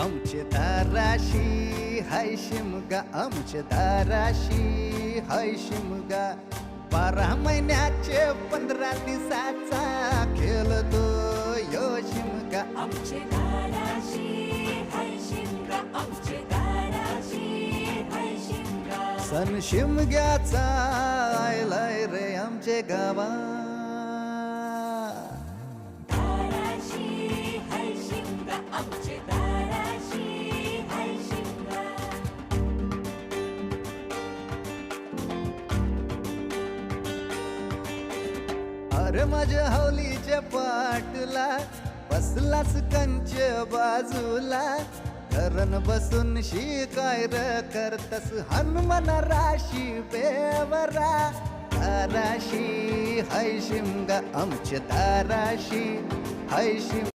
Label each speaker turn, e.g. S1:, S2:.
S1: आमचे दाराशी हाय शिमगा, आमचे दाराशी हाय शिमगा. 12 महिन्याचे 15 दिवसाचा खेळतो यो शिमगा.
S2: आमचे दाराशी हाय शिमगा, आमचे दाराशी हाय शिमगा.
S1: सण शिमग्याचा आयलाय रे आमचे गावा.
S2: दाराशी हाय शिमगा, आमचे दाराशी हाय शिमगा.
S1: अरे माझ्या हौलीच्या पाटला बसलास कंच बाजूला. धरण बसून शिकाय र करतस हनुमान राशी बेवरा. दाराशी हाय शिमगा, आमच्या दाराशी हाय शिमगा.